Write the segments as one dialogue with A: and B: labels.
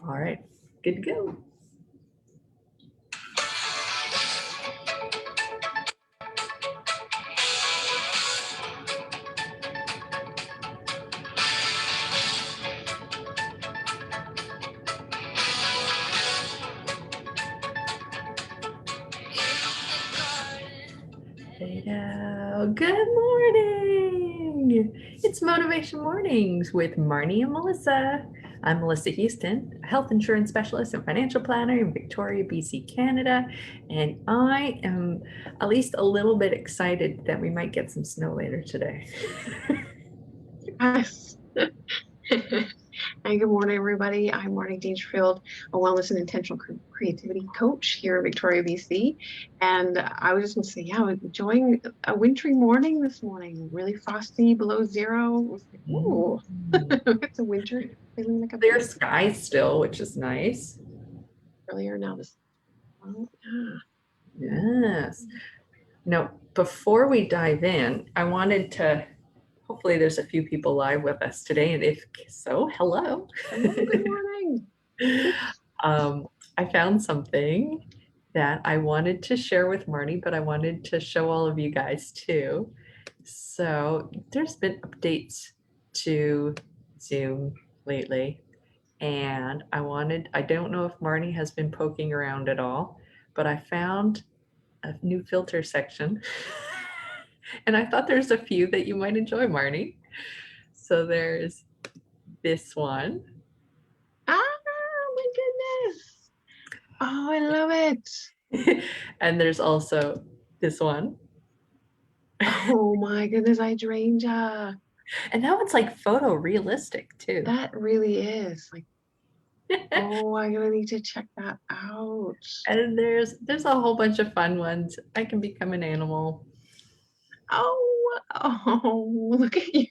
A: All right, good to go. Good morning. It's Motivation Mornings with Marnie and Melissa. I'm Melissa Houston, a health insurance specialist and financial planner in Victoria, BC, Canada. And I am at least a little bit excited that we might get some snow later today.
B: Yes. And good morning, everybody. I'm Marnie Dangerfield, a wellness and intentional creativity coach here in Victoria, BC. And I was just going to say, yeah, I'm enjoying a wintry morning this morning, really frosty, below zero. It was like, ooh, it's a winter, feeling like a
A: Clear sky still, which is nice.
B: Earlier now.
A: Yes. Now, before we dive in, I wanted to, hopefully there's a few people live with us today. And if so, hello.
B: Good morning.
A: I found something that I wanted to share with Marnie, but I wanted to show all of you guys too. So there's been updates to Zoom lately. And I don't know if Marnie has been poking around at all, but I found a new filter section. And I thought there's a few that you might enjoy, Marnie. So there's this one.
B: Ah, my goodness. Oh, I love it.
A: And there's also this one.
B: Oh my goodness, hydrangea.
A: And that one's like photorealistic too.
B: That really is like, oh, I'm gonna need to check that out.
A: And there's a whole bunch of fun ones. I can become an animal.
B: Oh, look at you.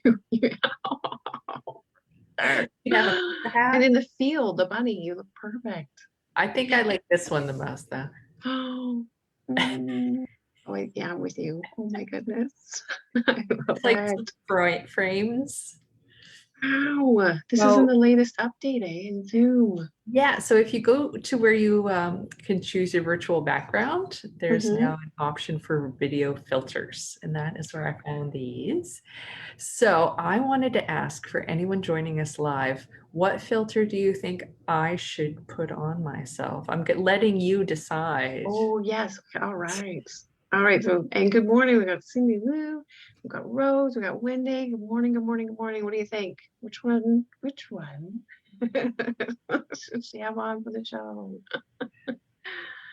B: And in the field, the bunny, you look perfect.
A: I think I like this one the most though.
B: Oh, yeah, I'm with you. Oh my goodness.
A: It's like frames.
B: Wow, this is in the latest update, in Zoom.
A: Yeah, so if you go to where you can choose your virtual background, there's now an option for video filters, and that is where I found these. So I wanted to ask for anyone joining us live, what filter do you think I should put on myself? I'm letting you decide.
B: Oh, yes. All right. All right. So, and good morning. We got Cindy Lou. We got Rose. We got Wendy. Good morning. Good morning. Good morning. What do you think? Which one should she have on for the show?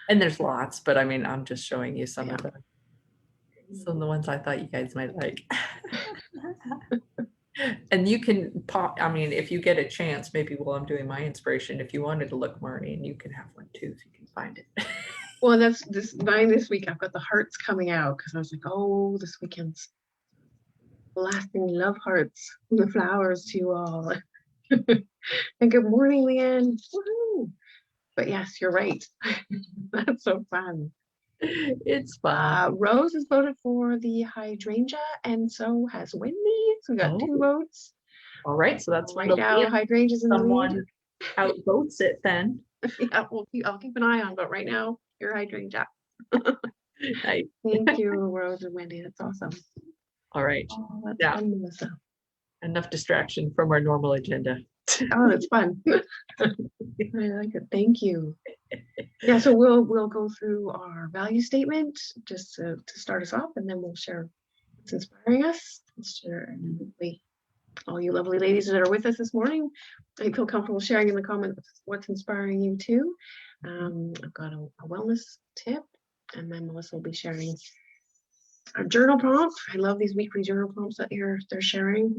A: And there's lots, but I mean, I'm just showing you some of them. Some of the ones I thought you guys might like. And you can pop, I mean, if you get a chance, maybe while I'm doing my inspiration, if you wanted to look Marnie, and you can have one too, if you can find it.
B: Well, that's mine this week. I've got the hearts coming out because I was like, oh, this weekend's lasting love hearts from the flowers to you all. And good morning, Leanne. Woohoo! But yes, you're right. That's so fun.
A: It's fun.
B: Rose has voted for the hydrangea, and so has Wendy. So we got 2 votes.
A: All right, so that's
B: right now. Hydrangea's in the lead.
A: Outvotes it then.
B: Yeah, I'll keep an eye on, but right now you're hydrangea.
A: Nice.
B: Thank you, Rose and Wendy. That's awesome.
A: All right.
B: Oh, that's fun, Melissa.
A: Enough distraction from our normal agenda.
B: Oh, that's fun. I like it. Thank you. Yeah, so we'll go through our value statement just to start us off, and then we'll share what's inspiring us. And hopefully all you lovely ladies that are with us this morning, I feel comfortable sharing in the comments what's inspiring you too. I've got a wellness tip, and then Melissa will be sharing a journal prompt. I love these weekly journal prompts that you're sharing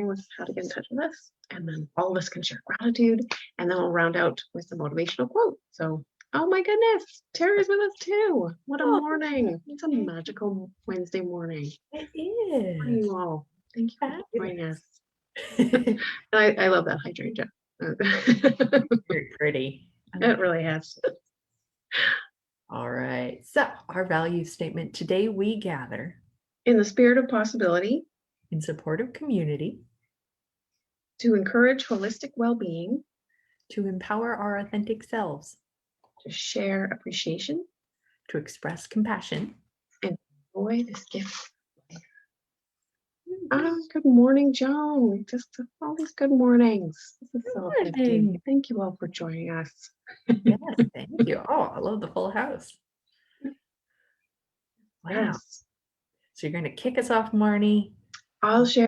B: with how to get in touch with us, and then all of us can share gratitude, and then we'll round out with the motivational quote. So, oh my goodness, Terry's with us too. What a morning! It's a magical Wednesday morning.
A: It is.
B: How are you all? Thank you for joining us. I love that hydrangea.
A: Very pretty.
B: It really has.
A: All right. So our value statement today: we gather
B: in the spirit of possibility,
A: in support of community,
B: to encourage holistic well-being,
A: To empower our authentic selves.
B: To share appreciation.
A: To express compassion.
B: And enjoy this gift. Good morning, Joan. Just all these good mornings. This is so uplifting. Thank you all for joining us.
A: Yes, thank you. Oh, I love the full house. Wow.
B: Yes.
A: So you're going to kick us off, Marnie.
B: I'll share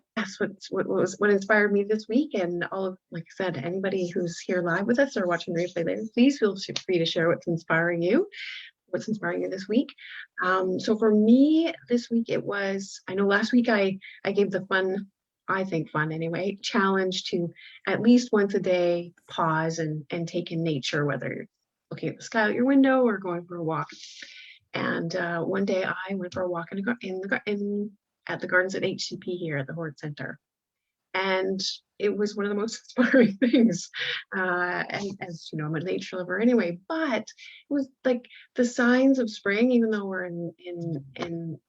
B: what inspired me this week, and all of, like I said, anybody who's here live with us or watching the replay later, please feel free to share what's inspiring you this week. So for me this week, it was, I know last week I gave the fun, I think fun anyway, challenge to at least once a day pause and take in nature, whether you're looking at the sky out your window or going for a walk. And one day I went for a walk at the gardens at HCP here at the Hort Center. And it was one of the most inspiring things. And as you know, I'm a nature lover anyway, but it was like the signs of spring, even though we're in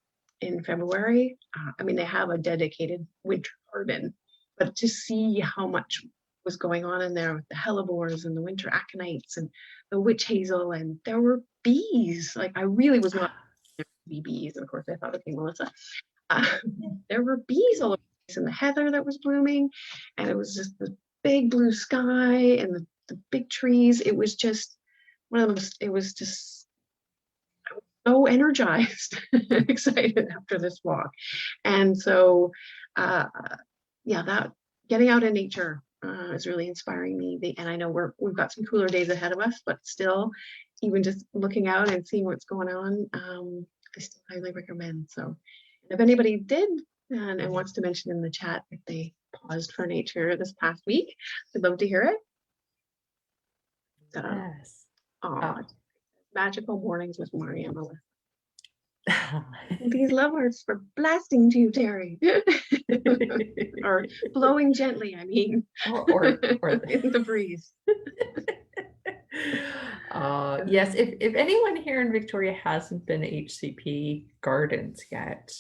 B: February. I mean, they have a dedicated winter garden, but to see how much was going on in there with the hellebores and the winter aconites and the witch hazel, and there were bees. Like, I really was not there to be bees. And of course, I thought, okay, Melissa, there were bees all over the place, and the heather that was blooming, and it was just the big blue sky and the big trees. It was just one of those, it was just, I was so energized and excited after this walk. And so, that getting out in nature is really inspiring me. And I know we've got some cooler days ahead of us, but still, even just looking out and seeing what's going on, I still highly recommend. So if anybody did and wants to mention in the chat if they paused for nature this past week, I'd love to hear it.
A: Yes.
B: Magical mornings with Marnie and Melissa. These lovers for blasting to you, Terry. Or blowing gently, I mean. Or in the breeze.
A: Yes, if anyone here in Victoria hasn't been to HCP Gardens yet,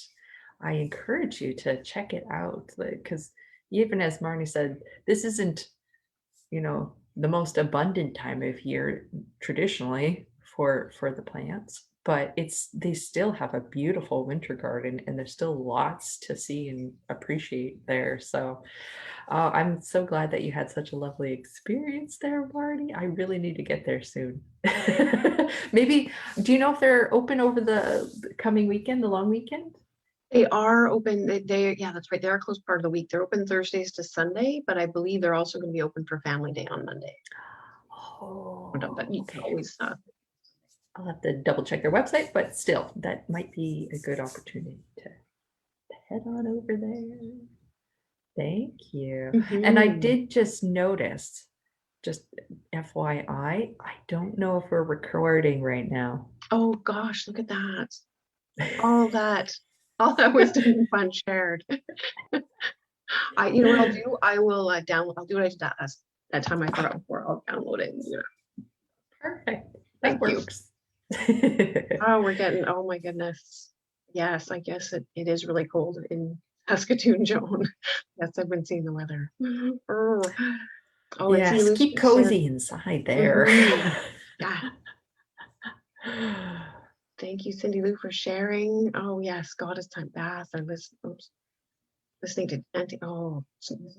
A: I encourage you to check it out, because even as Marnie said, this isn't, the most abundant time of year traditionally for the plants, but they still have a beautiful winter garden, and there's still lots to see and appreciate there. So I'm so glad that you had such a lovely experience there, Marty. I really need to get there soon. Maybe, do you know if they're open over the coming weekend, the long weekend?
B: They are open. Yeah, that's right. They are closed part of the week. They're open Thursdays to Sunday, but I believe they're also going to be open for Family Day on Monday.
A: Oh,
B: but you can always.
A: I'll have to double check their website, but still, that might be a good opportunity to head on over there. Thank you.
B: Mm-hmm.
A: And I did just notice, just FYI, I don't know if we're recording right now.
B: Oh gosh, look at that. All that wisdom and fun shared. You know what I'll do? I will download. I'll do what I did that time I forgot before. I'll download it.
A: Perfect.
B: Thank you.
A: Works.
B: Oh my goodness. Yes, I guess it is really cold in Saskatoon, Joan. Yes, I've been seeing the weather. Oh,
A: yes, keep cozy inside there.
B: Yeah. Thank you, Cindy Lou, for sharing. Oh yes, Goddess Time Bath. I listening to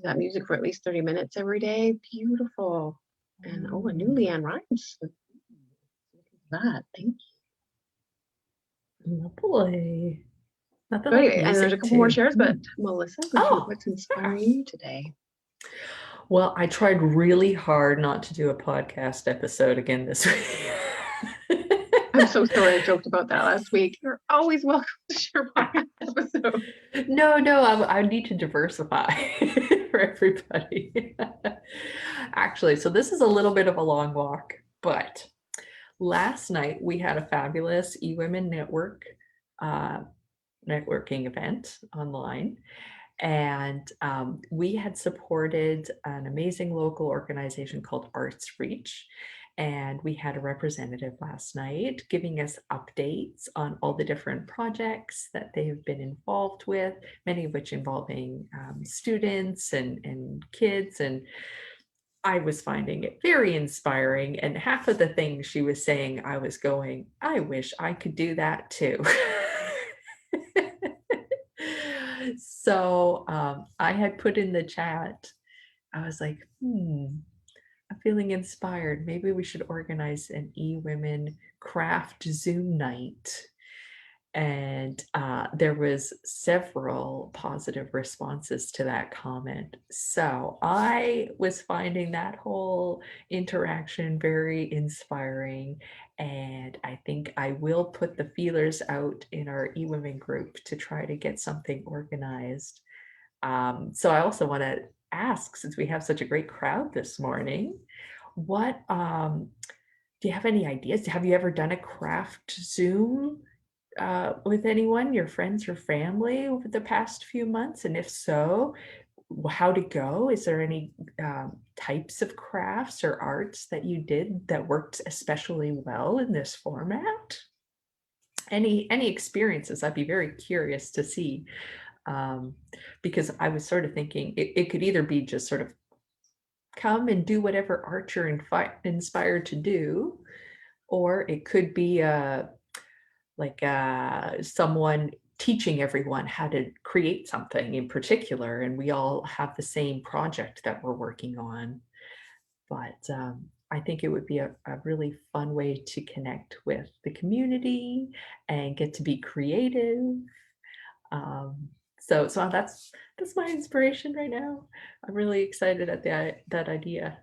B: that music for at least 30 minutes every day. Beautiful. And a new Leanne Rhymes. That. Thank
A: you. Lovely. Nothing
B: so
A: like
B: anyway, and there's a couple more shares, but Melissa, what's inspiring you today?
A: Well, I tried really hard not to do a podcast episode again this week.
B: I'm so sorry I joked about that last week. You're always welcome to share podcast episode.
A: No, I need to diversify for everybody. Actually, so this is a little bit of a long walk, but last night we had a fabulous eWomen Network networking event online. And we had supported an amazing local organization called Arts Reach. And we had a representative last night giving us updates on all the different projects that they have been involved with, many of which involving students and kids. And I was finding it very inspiring. And half of the things she was saying, I was going, I wish I could do that too. So I had put in the chat, I was like, I'm feeling inspired. Maybe we should organize an e-women craft Zoom night. And there was several positive responses to that comment. So I was finding that whole interaction very inspiring. And I think I will put the feelers out in our eWomen group to try to get something organized. So I also want to ask, since we have such a great crowd this morning, what do you have any ideas? Have you ever done a craft Zoom with anyone, your friends or family, over the past few months? And if so, how to go? Is there any types of crafts or arts that you did that worked especially well in this format? Any experiences? I'd be very curious to see, because I was sort of thinking it could either be just sort of come and do whatever art you're inspired to do, or it could be someone teaching everyone how to create something in particular, and we all have the same project that we're working on. But I think it would be a really fun way to connect with the community and get to be creative. So that's my inspiration right now. I'm really excited at that idea.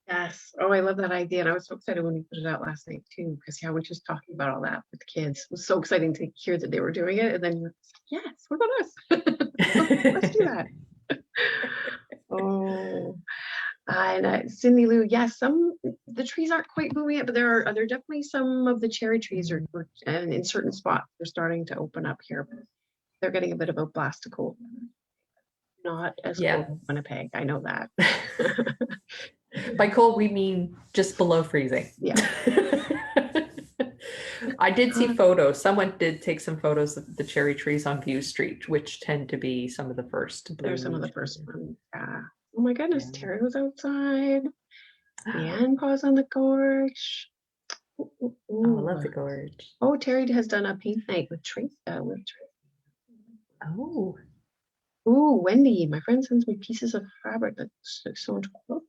B: Yes. Oh, I love that idea. And I was so excited when we put it out last night too, because yeah, we're just talking about all that with the kids. It was so exciting to hear that they were doing it. And then you're like, yes, what about us? Let's do that. Oh, and Cindy Lou, yes, the trees aren't quite blooming yet, but there are definitely some of the cherry trees and in certain spots they're starting to open up here. They're getting a bit of a blast of cold. Not as cold as Winnipeg, I know that.
A: By cold, we mean just below freezing.
B: Yeah.
A: I did see photos. Someone did take some photos of the cherry trees on View Street, which tend to be some of the first.
B: They're some of the first ones. Oh my goodness, yeah. Terry was outside. Leanne paws on the gorge.
A: Ooh. Oh, I love the gorge.
B: Oh, Terry has done a paint night with Tracy.
A: Oh.
B: Ooh, Wendy, my friend sends me pieces of fabric that's sewn to quilt.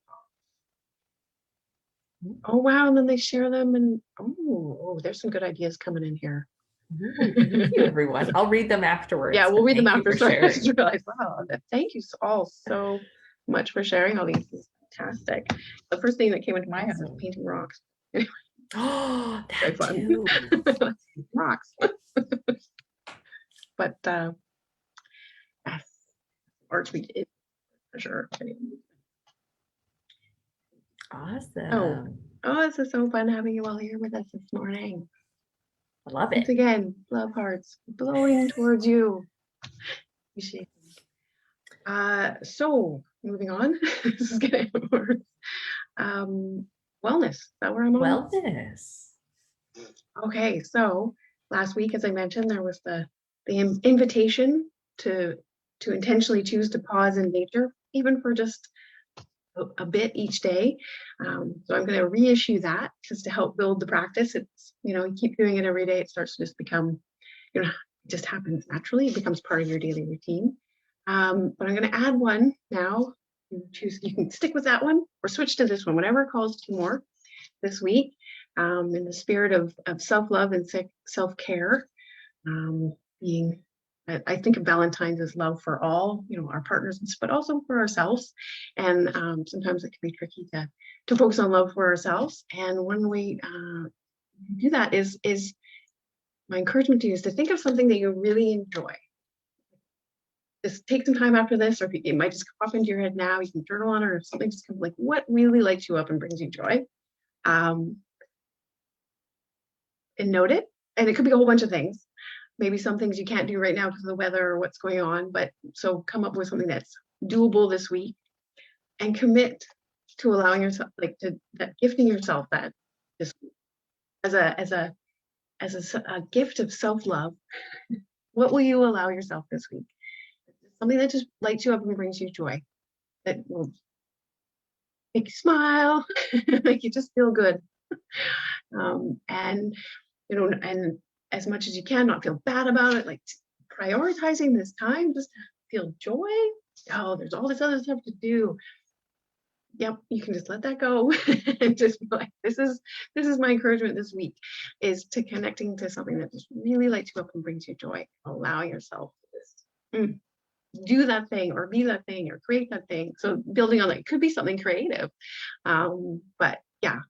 B: Oh wow, and then they share them, and oh, there's some good ideas coming in here.
A: Thank you, everyone. I'll read them afterwards.
B: Yeah, we'll read them after. Sorry, I just realized, wow, thank you all so much for sharing all these. This is fantastic. The first thing that came into my head was painting rocks.
A: Oh, that too.
B: Rocks. But yes, arts we did for sure.
A: Awesome.
B: Oh, this is so fun having you all here with us this morning.
A: I love it.
B: Once again, love hearts blowing towards you. Appreciate it. So moving on, this is getting worse. Wellness. Is that where I'm on?
A: Wellness.
B: Okay, so last week, as I mentioned, there was the invitation to intentionally choose to pause in nature, even for just a bit each day. So I'm going to reissue that just to help build the practice. It's, you keep doing it every day, it starts to just become, it just happens naturally. It becomes part of your daily routine. But I'm going to add one now. You can stick with that one or switch to this one, whatever calls to more this week, in the spirit of self-love and self-care. I think of Valentine's as love for all, our partners, but also for ourselves. And sometimes it can be tricky to focus on love for ourselves. And one way to do that is my encouragement to you is to think of something that you really enjoy. Just take some time after this, or it might just come up into your head now. You can journal on it, or something just comes like what really lights you up and brings you joy. And note it. And it could be a whole bunch of things. Maybe some things you can't do right now because of the weather or what's going on, but so come up with something that's doable this week and commit to allowing yourself, gifting yourself that this week as a gift of self-love. What will you allow yourself this week? Something that just lights you up and brings you joy, that will make you smile, make you just feel good. And and as much as you can, not feel bad about it, like prioritizing this time, just feel joy. Oh, there's all this other stuff to do. Yep, you can just let that go and just be like, this is my encouragement this week, is to connecting to something that just really lights you up and brings you joy. Allow yourself to just do that thing or be that thing or create that thing. So building on that, it could be something creative. But yeah,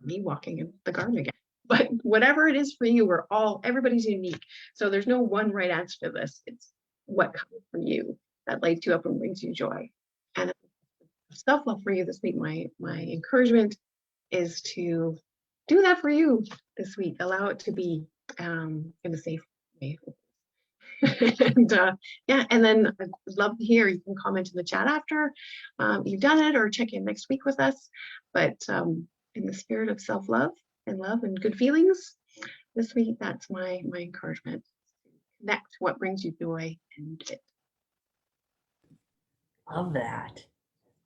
B: me walking in the garden again. But whatever it is for you, everybody's unique. So there's no one right answer to this. It's what comes from you that lights you up and brings you joy. And self-love for you this week, my encouragement is to do that for you this week. Allow it to be in a safe way. And yeah, and then I'd love to hear. You can comment in the chat after you've done it, or check in next week with us. But in the spirit of self-love and love and good feelings this week, that's my encouragement. Connect what brings you joy and it.
A: Love that.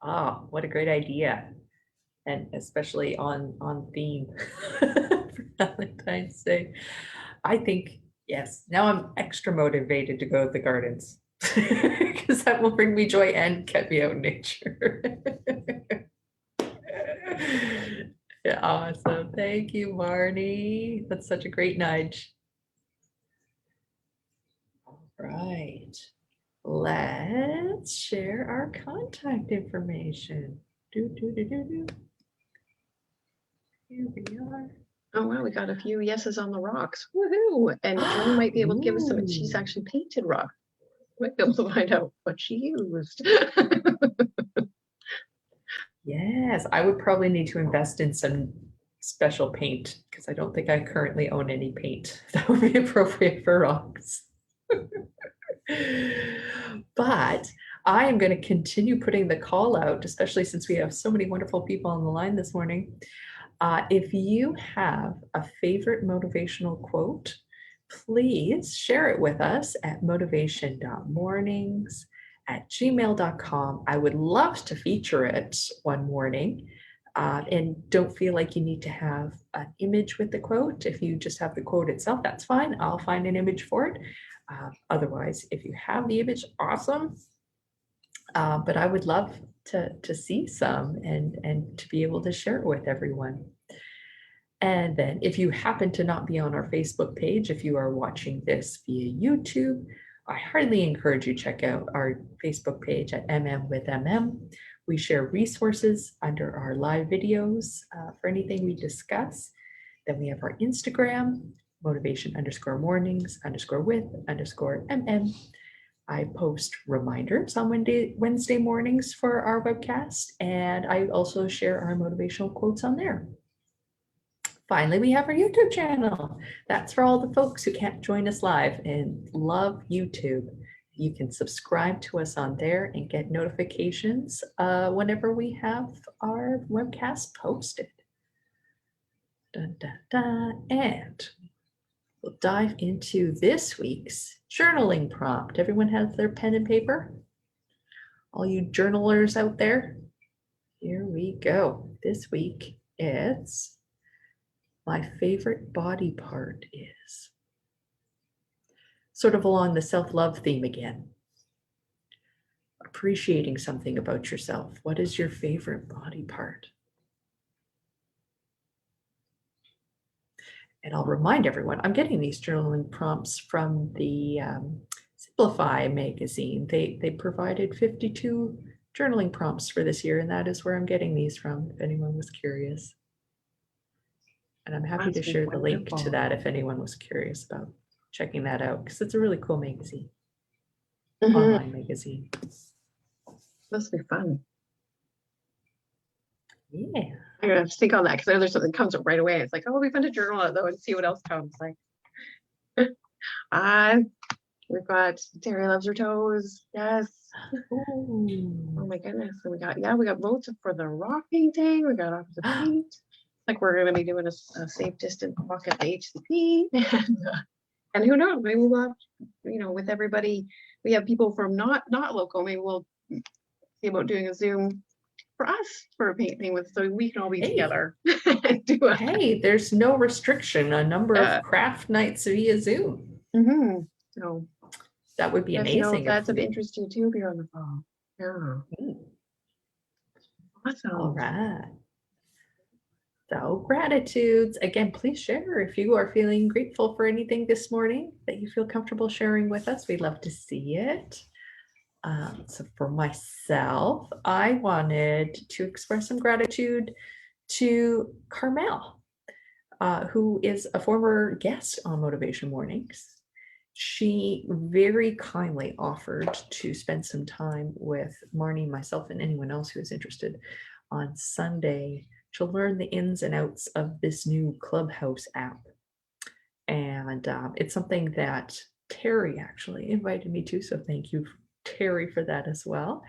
A: Oh, what a great idea. And especially on theme for Valentine's Day. I think, yes, now I'm extra motivated to go to the gardens because that will bring me joy and get me out in nature. Yeah, awesome. Thank you, Marnie. That's such a great nudge. All right. Let's share our contact information. Do. Here we are.
B: Oh wow, we got a few yeses on the rocks. Woohoo! And Joan might be able to give us some. She's actually painted rock. Might be able to find out what she used.
A: Yes, I would probably need to invest in some special paint because I don't think I currently own any paint that would be appropriate for rocks. But I am going to continue putting the call out, especially since we have so many wonderful people on the line this morning. If you have a favorite motivational quote, please share it with us at motivation.mornings@gmail.com. I would love to feature it one morning. And don't feel like you need to have an image with the quote. If you just have the quote itself, that's fine. I'll find an image for it. Otherwise, if you have the image, awesome. But I would love to see some and to be able to share it with everyone. And then if you happen to not be on our Facebook page, if you are watching this via YouTube, I highly encourage you to check out our Facebook page at MM with MM. We share resources under our live videos for anything we discuss. Then we have our Instagram, motivation_mornings_with_MM. I post reminders on Wednesday mornings for our webcast, and I also share our motivational quotes on there. Finally, we have our YouTube channel. That's for all the folks who can't join us live and love YouTube. You can subscribe to us on there and get notifications whenever we have our webcast posted. Dun, dun, dun. And we'll dive into this week's journaling prompt. Everyone has their pen and paper? All you journalers out there? Here we go. This week it's my favorite body part is. Sort of along the self-love theme again. Appreciating something about yourself. What is your favorite body part? And I'll remind everyone, I'm getting these journaling prompts from the Simplify magazine. They provided 52 journaling prompts for this year, and that is where I'm getting these from, if anyone was curious. And I'm happy to share the link to that if anyone was curious about checking that out, because it's a really cool magazine, online magazine.
B: Must be fun.
A: Yeah.
B: I'm gonna have to think on that because there's something that comes up right away. It's like, oh, it'll be fun to journal it though and see what else comes. Like, we've got Terry loves her toes. Yes.
A: Ooh.
B: Oh my goodness. So we got votes for the rock painting. We got off the paint. Like we're gonna be doing a safe distance walk at the HCP, and who knows? Maybe we'll have, with everybody. We have people from not local. Maybe we'll see about doing a Zoom for us for a painting with, so we can all be
A: Hey,
B: together and do a.
A: hey, there's no restriction, a number of craft nights via Zoom.
B: So
A: That would be
B: let us know if
A: amazing if
B: that's of
A: we.
B: interest to you too here on the phone. Yeah,
A: All
B: awesome.
A: right. So, gratitudes. Again, please share if you are feeling grateful for anything this morning that you feel comfortable sharing with us. We'd love to see it. So, for myself, I wanted to express some gratitude to Carmel, who is a former guest on Motivation Mornings. She very kindly offered to spend some time with Marnie, myself, and anyone else who is interested on Sunday to learn the ins and outs of this new Clubhouse app. And it's something that Terry actually invited me to. So thank you, Terry, for that as well.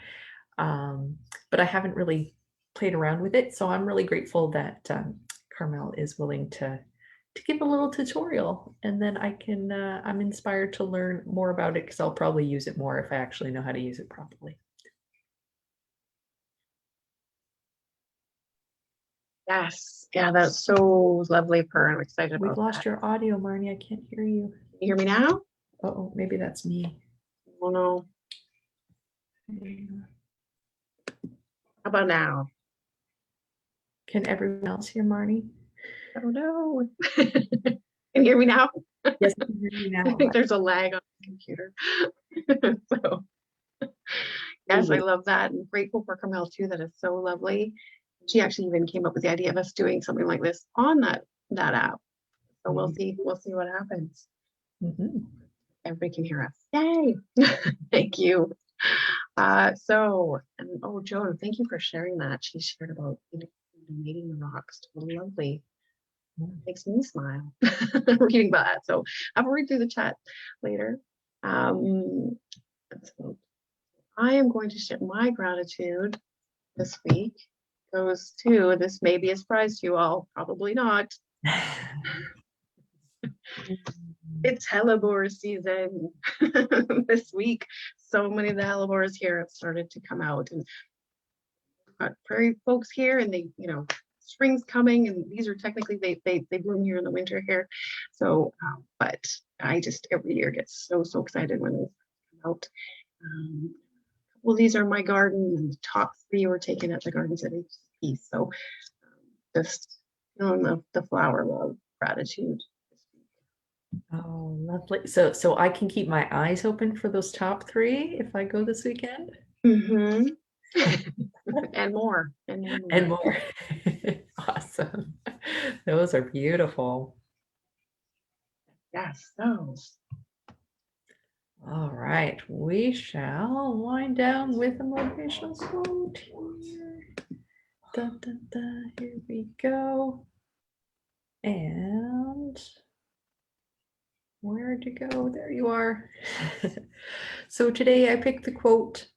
A: But I haven't really played around with it. So I'm really grateful that Carmel is willing to give a little tutorial, and then I'm inspired to learn more about it because I'll probably use it more if I actually know how to use it properly.
B: Yes, yeah, that's so lovely of her. I'm excited
A: We've
B: about
A: lost
B: that.
A: your audio, Marnie. I can't hear you.
B: Can you hear me now?
A: Oh, maybe that's me.
B: Oh no. How about now?
A: Can everyone else hear Marnie?
B: I don't know. Can you hear me now?
A: Yes, I can hear you
B: I
A: now.
B: think there's a lag on the computer. So yes, I love that. And grateful for Carmel too. That is so lovely. She actually even came up with the idea of us doing something like this on that app. So we'll see what happens.
A: Mm-hmm.
B: Everybody can hear us. Yay! Thank you. Joan, thank you for sharing that. She shared about donating the rocks. Lovely. Makes me smile reading about that. So I'll read through the chat later. So I am going to share my gratitude this week. Goes to, this may be a surprise to you all, probably not. It's hellebore season this week. So many of the hellebores here have started to come out, and we've got prairie folks here, and they, spring's coming, and these are technically they bloom here in the winter here. So, but I just every year get so excited when they come out. Well, these are my garden, and the top 3 were taken at the Garden City piece. So, just feeling the flower love gratitude.
A: Oh, lovely. So I can keep my eyes open for those top 3 if I go this weekend?
B: Mm-hmm. And more.
A: And more. Awesome. Those are beautiful.
B: Yes. So.
A: All right. We shall wind down with a motivational quote here. Da, da, da. Here we go. And where'd you go? There you are. So today I picked the quote.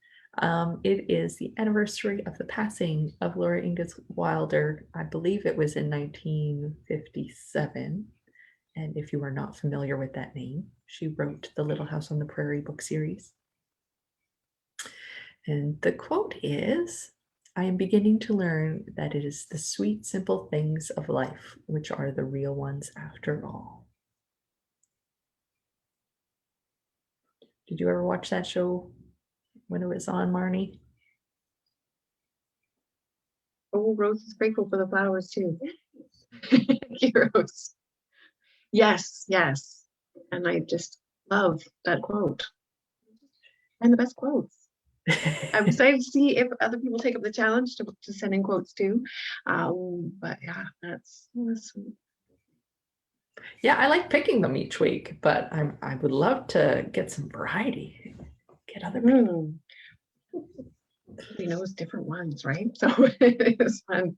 A: It is the anniversary of the passing of Laura Ingalls Wilder. I believe it was in 1957. And if you are not familiar with that name, she wrote the Little House on the Prairie book series. And the quote is, I am beginning to learn that it is the sweet, simple things of life which are the real ones after all. Did you ever watch that show when it was on, Marnie?
B: Oh, Rose is grateful for the flowers too. Thank you, Rose. Yes. And I just love that quote. And the best quotes. I'm excited to see if other people take up the challenge to send in quotes too. But yeah, that's sweet.
A: Yeah, I like picking them each week, but I would love to get some variety. Get other people.
B: Everybody knows different ones, right? So it is fun.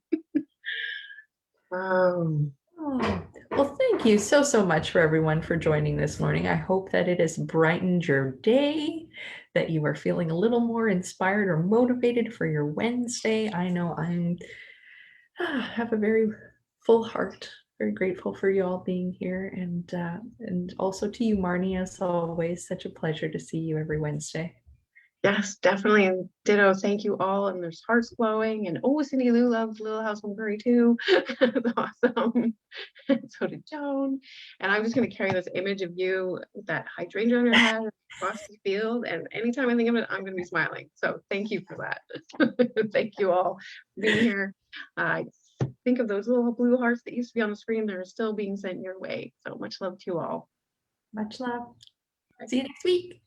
A: Oh, well, thank you so much for everyone for joining this morning. I hope that it has brightened your day, that you are feeling a little more inspired or motivated for your Wednesday. I know have a very full heart. Very grateful for you all being here, and also to you, Marnie, as always. Such a pleasure to see you every Wednesday.
B: Yes, definitely. And ditto, thank you all. And there's hearts glowing. And oh, Cindy Lou loves Little House on Prairie too. That's awesome. And so did Joan. And I'm just going to carry this image of you with that hydrangea on your head across the field. And anytime I think of it, I'm going to be smiling. So thank you for that. Thank you all for being here. Think of those little blue hearts that used to be on the screen. They're still being sent your way. So much love to you all.
A: Much love. See you next week.